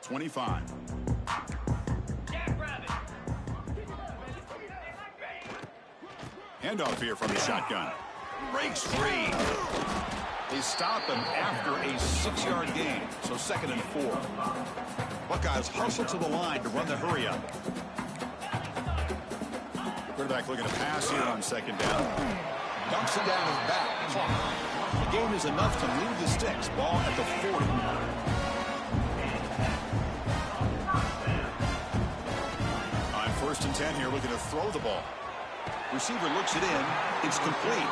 25. Handoff here from the shotgun. Breaks free. They stop him after a 6-yard gain, so 2nd and 4. Buckeyes hustle to the line to run the hurry up. Quarterback looking to pass here on 2nd down. Dumps it down his back. The gain is enough to move the sticks. Ball at the 40. On 1st and 10 here, looking to throw the ball. Receiver looks it in. It's complete.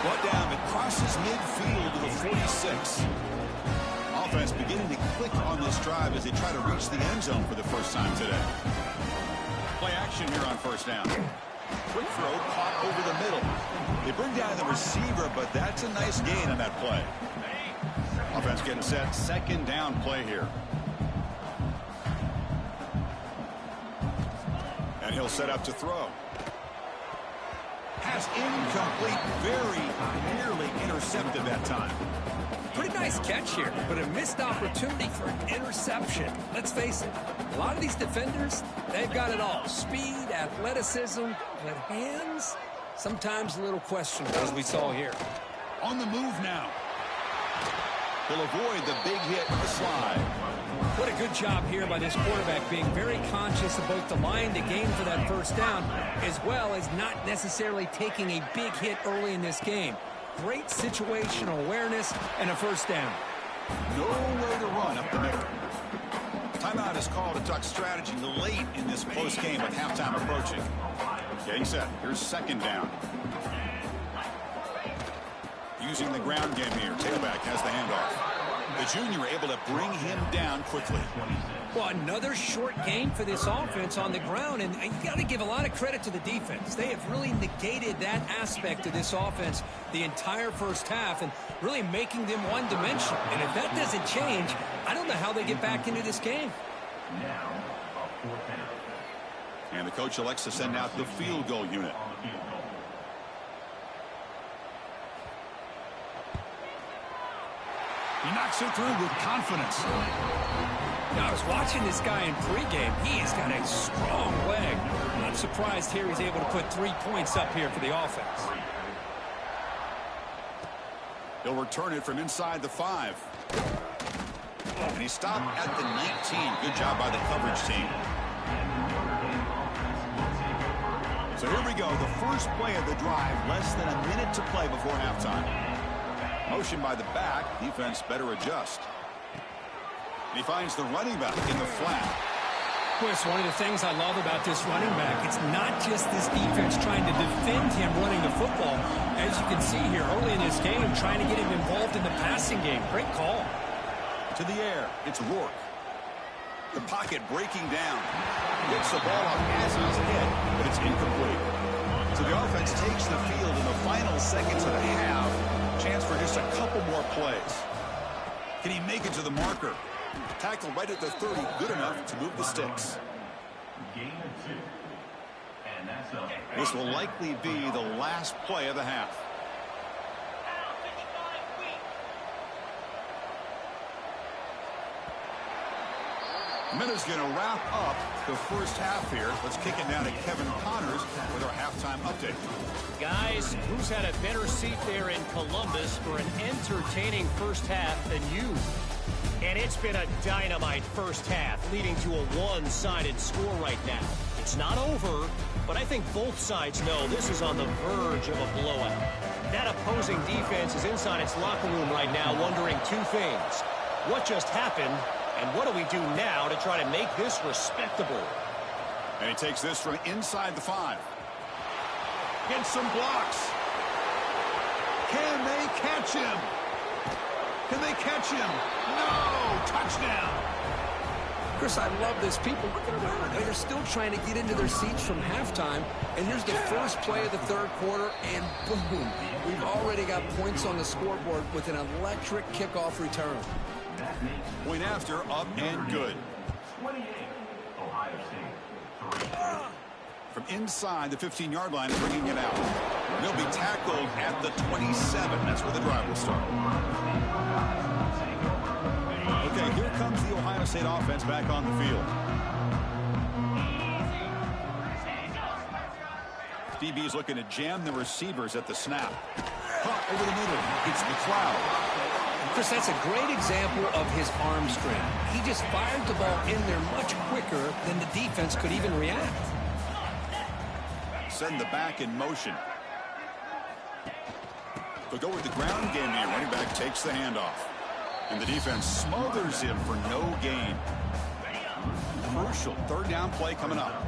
Brought down. It crosses midfield to the 46. Offense beginning to click on this drive as they try to reach the end zone for the first time today. Play action here on 1st down. Quick throw caught over the middle. They bring down the receiver, but that's a nice gain on that play. Offense getting set. 2nd down play here. And he'll set up to throw. Pass incomplete, very nearly intercepted that time. Pretty nice catch here, but a missed opportunity for an interception. Let's face it, a lot of these defenders, they've got it all. Speed, athleticism, but hands, sometimes a little questionable, as we saw here. On the move now. He'll avoid the big hit and the slide. What a good job here by this quarterback, being very conscious of both the line to gain for that 1st down, as well as not necessarily taking a big hit early in this game. Great situational awareness and a 1st down. Nowhere to run up the middle. Timeout is called to talk strategy late in this close game with halftime approaching. Getting set. Here's 2nd down. Using the ground game here. Tailback has the handoff. The junior able to bring him down quickly. Well, another short game for this offense on the ground, and you got to give a lot of credit to the defense. They have really negated that aspect of this offense the entire 1st half and really making them one-dimensional. And if that doesn't change, I don't know how they get back into this game. And the coach elects to send out the field goal unit. He knocks it through with confidence. Now, I was watching this guy in pregame. He has got a strong leg. Not surprised here he's able to put 3 points up here for the offense. He'll return it from inside the 5. And he stopped at the 19. Good job by the coverage team. So here we go. The first play of the drive. Less than a minute to play before halftime. Motion by the back. Defense better adjust. And he finds the running back in the flat. Chris, one of the things I love about this running back, it's not just this defense trying to defend him running the football. As you can see here early in this game, trying to get him involved in the passing game. Great call. To the air. It's Rourke. The pocket breaking down. Gets the ball off as he's hit, but it's incomplete. So the offense takes the field in the final seconds of the half. Chance for just a couple more plays. Can he make it to the marker? Tackle right at the 30, good enough to move the sticks. This will likely be the last play of the half. Minute's going to wrap up the first half here. Let's kick it down to Kevin Connors with our halftime update. Guys, who's had a better seat there in Columbus for an entertaining first half than you? And it's been a dynamite first half, leading to a one-sided score right now. It's not over, but I think both sides know this is on the verge of a blowout. That opposing defense is inside its locker room right now wondering 2 things. What just happened? And what do we do now to try to make this respectable? And he takes this from inside the 5. Gets some blocks. Can they catch him? Can they catch him? No! Touchdown! Chris, I love this. People looking around. They're still trying to get into their seats from halftime. And here's the first play of the 3rd quarter, and boom. We've already got points on the scoreboard with an electric kickoff return. Point after, up and good. From inside the 15-yard line, bringing it out. They'll be tackled at the 27. That's where the drive will start. Okay, here comes the Ohio State offense back on the field. DB's looking to jam the receivers at the snap. Caught over the middle. It's McLeod. Chris, that's a great example of his arm strength. He just fired the ball in there much quicker than the defense could even react. Send the back in motion. They'll go with the ground game here. Running back takes the handoff. And the defense smothers him for no gain. Crucial third down play coming up.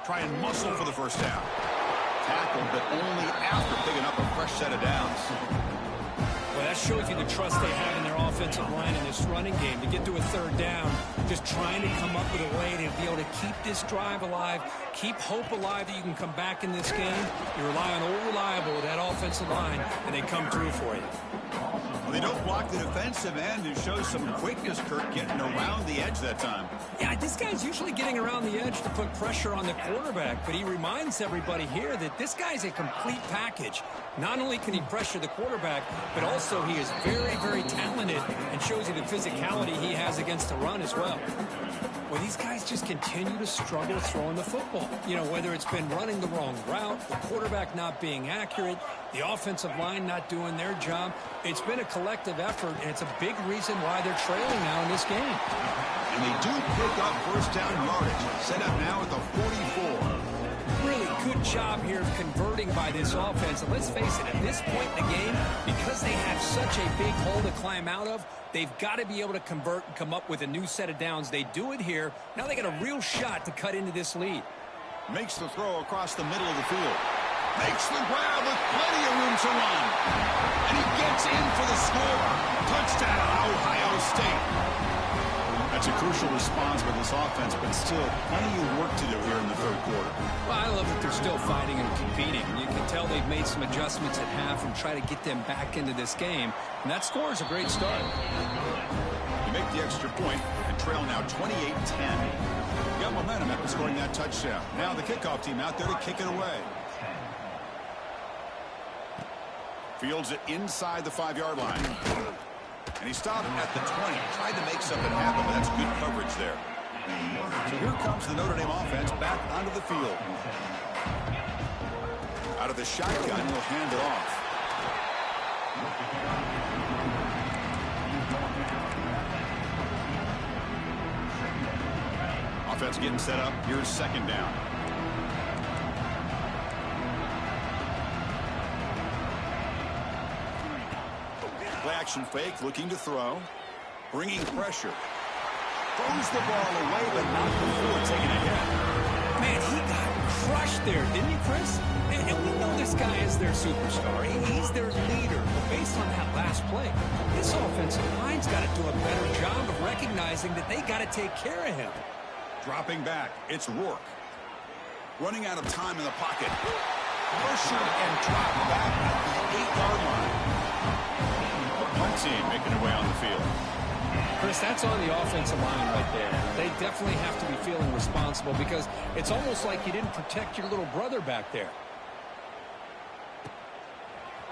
Try and muscle for the first down. Tackled, but only after picking up a fresh set of downs. Well, that shows you the trust they have in their offensive line in this running game. To get to a third down, just trying to come up with a way to be able to keep this drive alive, keep hope alive that you can come back in this game. You rely on old reliable with that offensive line, and they come through for you. Well, they don't block the defensive end, who shows some quickness, Kirk, getting around the edge that time. Yeah, this guy's usually getting around the edge to put pressure on the quarterback, but he reminds everybody here that this guy's a complete package. Not only can he pressure the quarterback, but also he is very, very talented and shows you the physicality he has against the run as well. Well, these guys just continue to struggle throwing the football. You know, whether it's been running the wrong route, the quarterback not being accurate, the offensive line not doing their job. It's been a collective effort, and it's a big reason why they're trailing now in this game. And they do pick up first down yardage. Set up now at the 44. Really good job here of converting by this offense. And let's face it, at this point in the game, because they have such a big hole to climb out of, they've got to be able to convert and come up with a new set of downs. They do it here. Now they got a real shot to cut into this lead. Makes the throw across the middle of the field. Makes the grab with plenty of room to run. And he gets in for the score. Touchdown, Ohio State. That's a crucial response by this offense, but still plenty of work to do here in the third quarter. Well, I love that they're still fighting and competing. You can tell they've made some adjustments at half and try to get them back into this game. And that score is a great start. You make the extra point and trail now 28-10. Got momentum after scoring that touchdown. Now the kickoff team out there to kick it away. Fields it inside the 5-yard line. And he stopped at the 20. Tried to make something happen, but that's good coverage there. So here comes the Notre Dame offense back onto the field. Out of the shotgun, he'll hand it off. Offense getting set up. Here's second down. Play action fake, looking to throw. Bringing pressure. Throws the ball away, but not before taking a hit. Man, he got crushed there, didn't he, Chris? And we know this guy is their superstar. He's their leader. But based on that last play, this offensive line's got to do a better job of recognizing that they got to take care of him. Dropping back, it's Rourke. Running out of time in the pocket. Pressured and dropped back at the 8-yard line. The punt team making their way on the field. Chris, that's on the offensive line right there. They definitely have to be feeling responsible because it's almost like you didn't protect your little brother back there.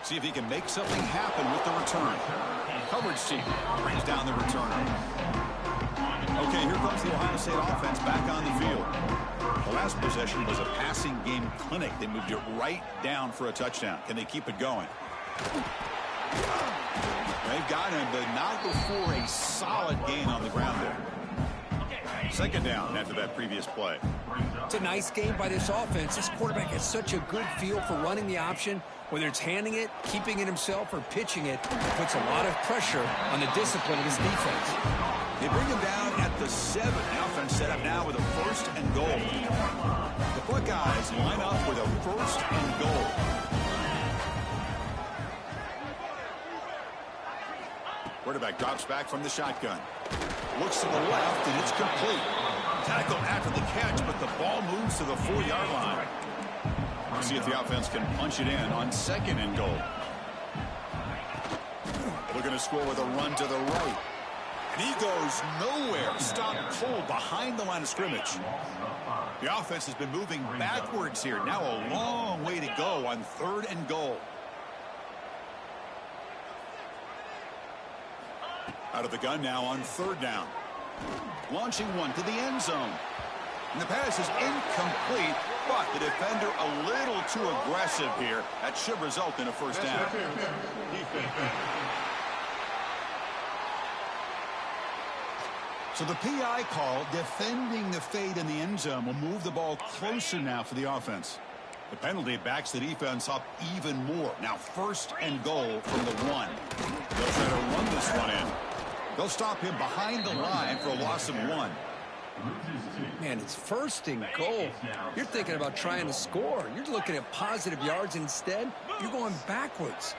See if he can make something happen with the return. Coverage team brings down the returner. Okay, here comes the Ohio State offense back on the field. The last possession was a passing game clinic. They moved it right down for a touchdown. Can they keep it going? They've got him, but not before a solid gain on the ground there. Second down after that previous play. It's a nice game by this offense. This quarterback has such a good feel for running the option. Whether it's handing it, keeping it himself, or pitching it, puts a lot of pressure on the discipline of his defense. They bring him down at the 7. Offense set up now with a 1st and goal. The Buckeyes line up with a 1st and goal. Quarterback drops back from the shotgun. Looks to the left, and it's complete. Tackle after the catch, but the ball moves to the 4-yard line. We'll see if the offense can punch it in on 2nd and goal. Looking to score with a run to the right. And he goes nowhere. Stopped cold behind the line of scrimmage. The offense has been moving backwards here. Now a long way to go on 3rd and goal. Out of the gun now on 3rd down. Launching one to the end zone. And the pass is incomplete, but the defender a little too aggressive here. That should result in a 1st down. So the PI call, defending the fade in the end zone, will move the ball closer now for the offense. The penalty backs the defense up even more. Now 1st and goal from the 1. They'll try to run this one in. They'll stop him behind the line for a loss of 1. Man, it's 1st and goal. You're thinking about trying to score. You're looking at positive yards instead. You're going backwards.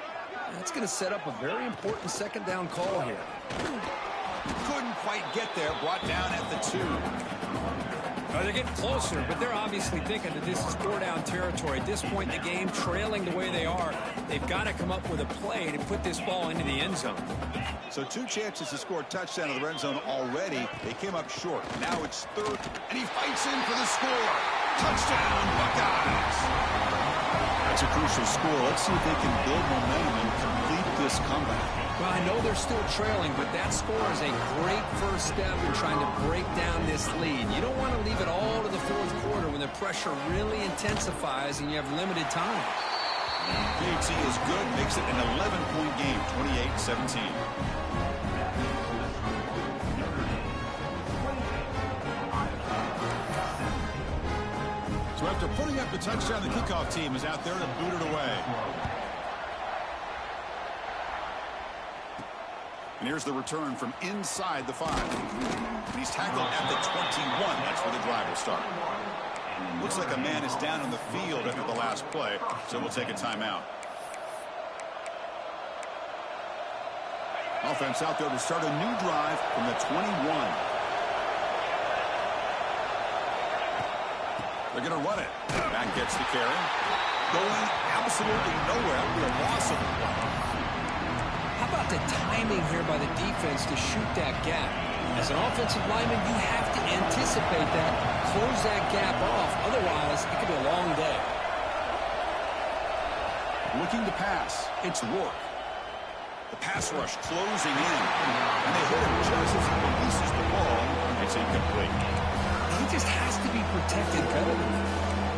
That's going to set up a very important 2nd down call here. Couldn't quite get there. Brought down at the 2. They're getting closer, but they're obviously thinking that this is 4-down territory. At this point in the game, trailing the way they are, they've got to come up with a play to put this ball into the end zone. So 2 chances to score a touchdown in the red zone already. They came up short. Now it's 3rd, and he fights in for the score. Touchdown, Buckeyes! That's a crucial score. Let's see if they can build momentum and complete this comeback. Well, I know they're still trailing, but that score is a great first step in trying to break down this lead. You don't want to leave it all to the 4th quarter when the pressure really intensifies and you have limited time. PAT is good, makes it an 11-point game, 28-17. So after putting up the touchdown, the kickoff team is out there to boot it away. And here's the return from inside the 5. And he's tackled at the 21. That's where the drive will start. Looks like a man is down on the field after the last play, so we'll take a timeout. Offense out there to start a new drive from the 21. They're going to run it. Back gets the carry. Going absolutely nowhere. That'll be a loss of the play. How about the timing here by the defense to shoot that gap? As an offensive lineman, you have to anticipate that, close that gap off. Otherwise, it could be a long day. Looking to pass. It's Rourke. The pass rush closing in. And they hit him just as he releases the ball. It's incomplete. He just has to be protected better than that.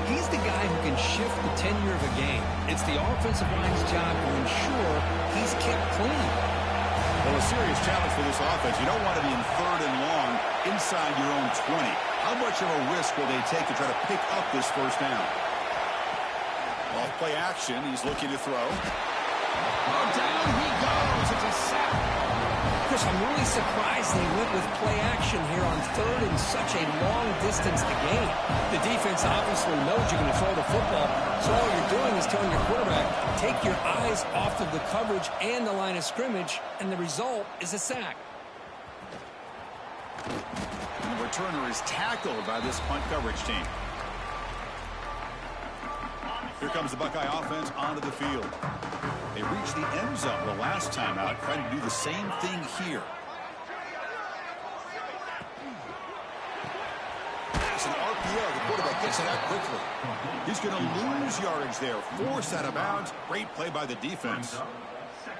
He's the guy who can shift the tenure of a game. It's the offensive line's job to ensure he's kept clean. Well, a serious challenge for this offense. You don't want to be in 3rd and long inside your own 20. How much of a risk will they take to try to pick up this 1st down? Off play action. He's looking to throw. Oh, down he goes. It's a sack. Chris, I'm really surprised they went with play action here on 3rd and such a long distance to gain. The defense obviously knows you're going to throw the football, so all you're doing is telling your quarterback, take your eyes off of the coverage and the line of scrimmage, and the result is a sack. And the returner is tackled by this punt coverage team. Here comes the Buckeye offense onto the field. They reached the end zone the last time out, trying to do the same thing here. It's an RPO. The quarterback gets it out quickly. He's going to lose yardage there. Forced out of bounds. Great play by the defense.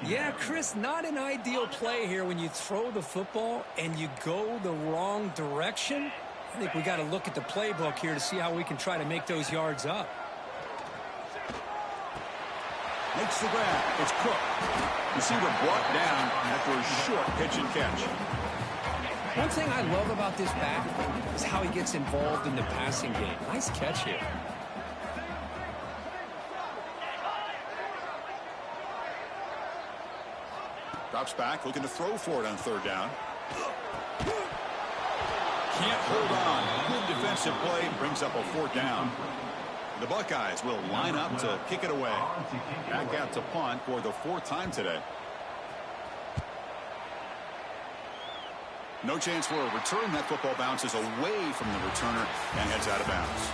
Yeah, Chris, not an ideal play here when you throw the football and you go the wrong direction. I think we got to look at the playbook here to see how we can try to make those yards up. Makes the grab. It's Cook. Receiver brought down after a short pitch and catch. One thing I love about this back is how he gets involved in the passing game. Nice catch here. Drops back, looking to throw for it on 3rd down. Can't hold on. Good defensive play. Brings up a 4th down. The Buckeyes will line up to kick it away. Back out to punt for the 4th time today. No chance for a return. That football bounces away from the returner and heads out of bounds.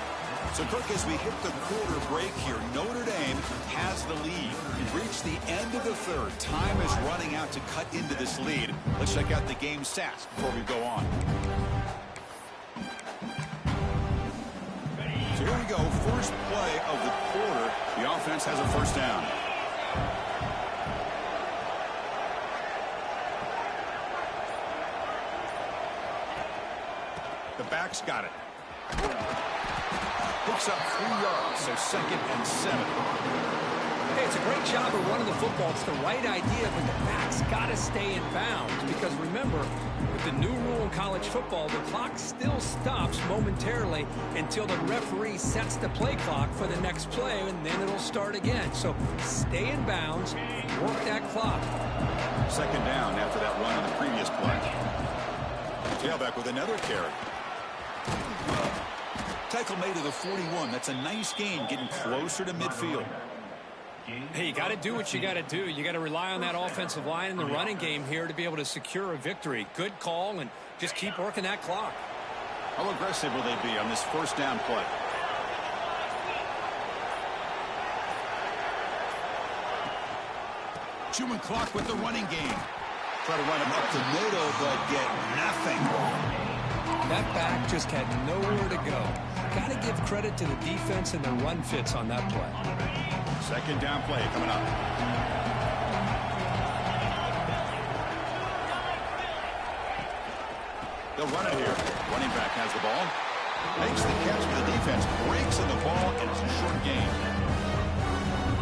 So, Cook, as we hit the quarter break here, Notre Dame has the lead. We've reached the end of the 3rd. Time is running out to cut into this lead. Let's check out the game stats before we go on. So here we go. First play of the quarter. The offense has a 1st down. The back's got it. Picks up 3 yards, so 2nd and 7. Hey, it's a great job of running the football. It's the right idea, but the back's got to stay in bounds. Because remember, with the new rule in college football, the clock still stops momentarily until the referee sets the play clock for the next play, and then it'll start again. So stay in bounds, work that clock. 2nd down after that run on the previous play. Tailback with another carry. Tackle made to the 41. That's a nice gain, getting closer to midfield. Hey, you got to do what you got to do. You got to rely on that offensive line in the running game here to be able to secure a victory. Good call, and just keep working that clock. How aggressive will they be on this 1st down play? Chewing clock with the running game. Try to run him up the middle, but get nothing. That back just had nowhere to go. Got to give credit to the defense and the run fits on that play. 2nd down play coming up. They'll run it here. Running back has the ball. Makes the catch for the defense. Breaks in the ball, and it's a short gain.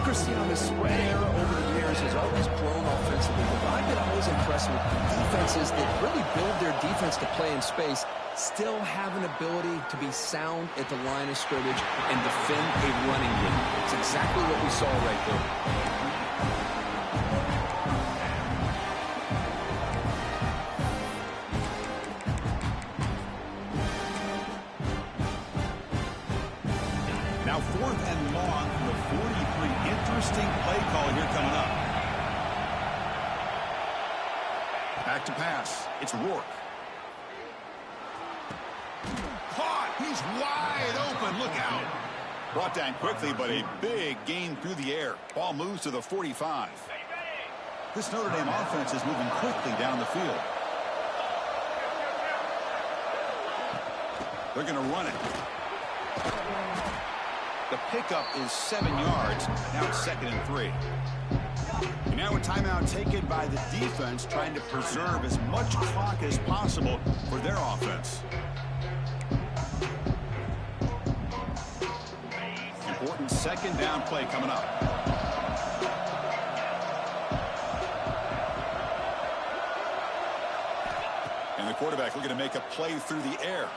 Cristiano, the spread era over the years has always grown offensively, but I've been always impressed with defenses that really build their defense to play in space, still have an ability to be sound at the line of scrimmage and defend a running game. It's exactly what we saw right there. Now 4th and long from the 43. Interesting play call here coming up. Back to pass. It's Rourke. Caught. He's wide open. Look out. Brought down quickly, but a big gain through the air. Ball moves to the 45. This Notre Dame offense is moving quickly down the field. They're going to run it. The pickup is 7 yards. Now it's 2nd and 3. And now a timeout taken by the defense, trying to preserve as much clock as possible for their offense. Important 2nd down play coming up. And the quarterback looking to make a play through the air.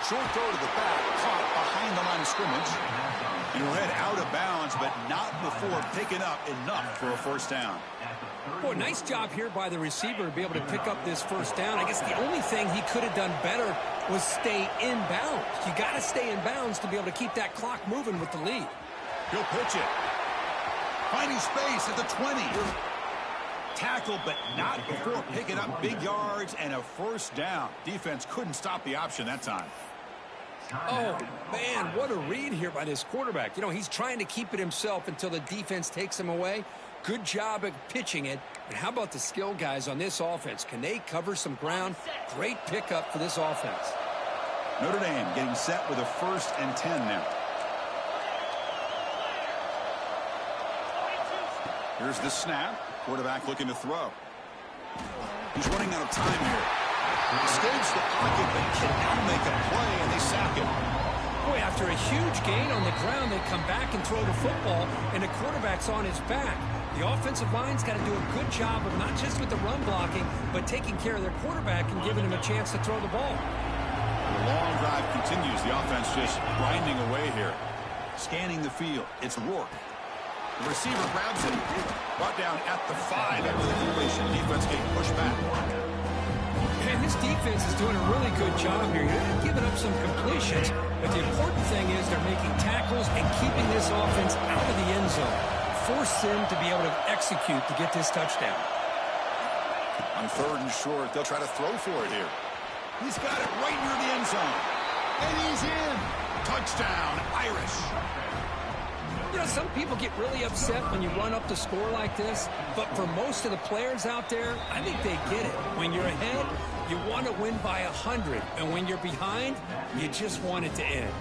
Short throw to the back, caught behind the line of scrimmage. And we'll head out of bounds, but not before picking up enough for a 1st down. Boy, nice job here by the receiver to be able to pick up this 1st down. I guess the only thing he could have done better was stay in bounds. You got to stay in bounds to be able to keep that clock moving with the lead. He'll pitch it. Finding space at the 20. Tackle, but not before picking up big yards and a 1st down. Defense couldn't stop the option that time. Oh, man, what a read here by this quarterback. You know, he's trying to keep it himself until the defense takes him away. Good job at pitching it. And how about the skill guys on this offense? Can they cover some ground? Great pickup for this offense. Notre Dame getting set with a 1st and 10 now. Here's the snap. Quarterback looking to throw. He's running out of time here. Escapes the pocket, but cannot make a play, and they sack him. Boy, after a huge gain on the ground, they come back and throw the football, and the quarterback's on his back. The offensive line's got to do a good job of not just with the run blocking, but taking care of their quarterback and giving him a chance to throw the ball. The long drive continues. The offense just grinding away here. Scanning the field. It's Rourke. The receiver grabs it. Brought down at the 5 after the completion. Defense getting pushed back. And this defense is doing a really good job here. They're giving up some completions, but the important thing is they're making tackles and keeping this offense out of the end zone. Force them to be able to execute to get this touchdown. On 3rd and short, they'll try to throw for it here. He's got it right near the end zone. And he's in. Touchdown, Irish. You know, some people get really upset when you run up the score like this, but for most of the players out there, I think they get it. When you're ahead, you want to win by 100, and when you're behind, you just want it to end.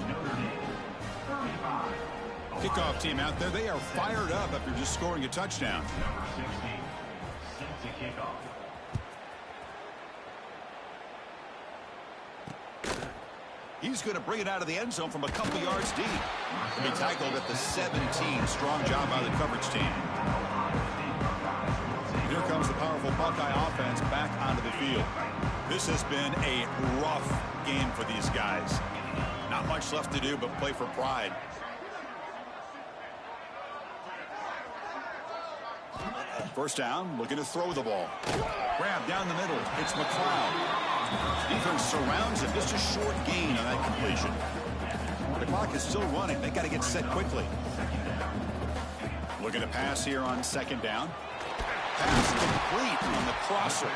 Kickoff team out there, they are fired up after just scoring a touchdown. He's going to bring it out of the end zone from a couple yards deep. He'll be tackled at the 17. Strong job by the coverage team. Here comes the powerful Buckeye offense back onto the field. This has been a rough game for these guys. Not much left to do but play for pride. First down, looking to throw the ball. Grab down the middle. It's McLeod. Defense surrounds him. Just a short gain on that completion. The clock is still running. They got to get set quickly. Looking to pass here on second down. Pass complete on the crosser.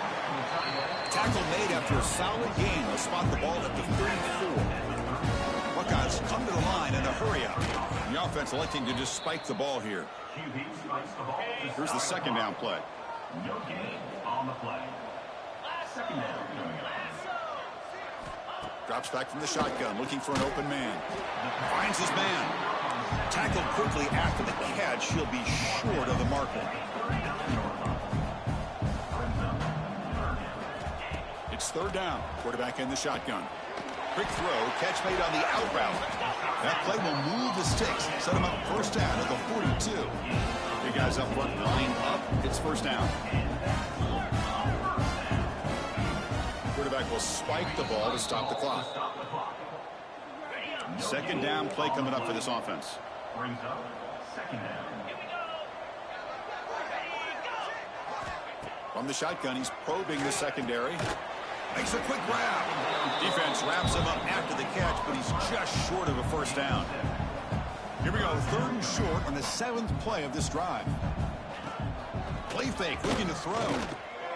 Tackle made after a solid gain. They'll spot the ball at the 34. Buckeyes come to the line in a hurry up. The offense electing to just spike the ball here. Here's the second down play. No gain on the play. Second down. Drops back from the shotgun, looking for an open man. Finds his man. Tackled quickly after the catch. He'll be short of the marker. It's third down. Quarterback in the shotgun. Quick throw, catch made on the out route. That play will move the sticks. Set him up first down at the 42. Big guys up front, line up. It's first down. Quarterback will spike the ball to stop the clock. Second down play coming up for this offense. Brings up second down. From the shotgun, he's probing the secondary. Makes a quick grab. Defense wraps him up after the catch, but he's just short of a first down. Here we go, third and short on the 7th play of this drive. Play fake, looking to throw.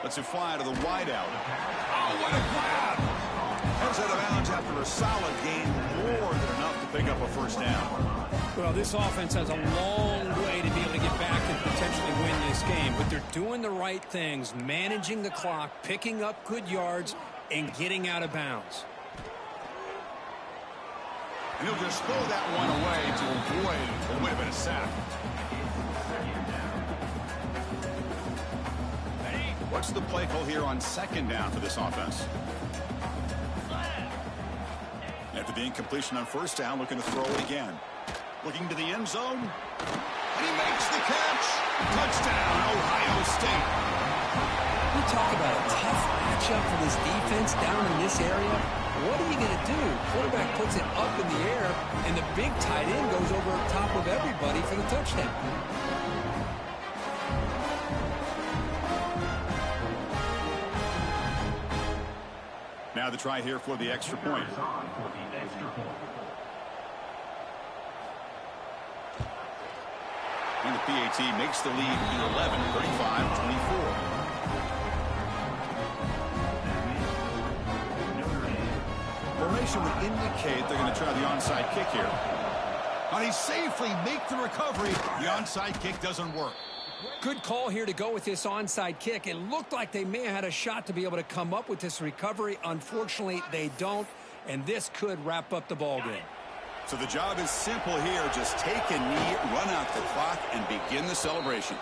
Lets it fly to the wideout. Oh, what a grab! Heads out of bounds after a solid gain, more than enough to pick up a first down. Well, this offense has a long way to be able to get back and potentially win this game, but they're doing the right things, managing the clock, picking up good yards, and getting out of bounds. And he'll just throw that one away to avoid what would have been a sack. What's the play call here on second down for this offense? After the incompletion on first down, looking to throw it again. Looking to the end zone. And he makes the catch. Touchdown, Ohio State. We talk about a tough matchup for this defense down in this area. What are you going to do? Quarterback puts it up in the air, and the big tight end goes over top of everybody for the touchdown. Now the try here for the extra point. And the PAT makes the lead 11, 35-24. Formation would indicate they're going to try the onside kick here. And he safely makes the recovery. The onside kick doesn't work. Good call here to go with this onside kick. It looked like they may have had a shot to be able to come up with this recovery. Unfortunately, they don't, and this could wrap up the ball game. So the job is simple here. Just take a knee, run out the clock, and begin the celebration.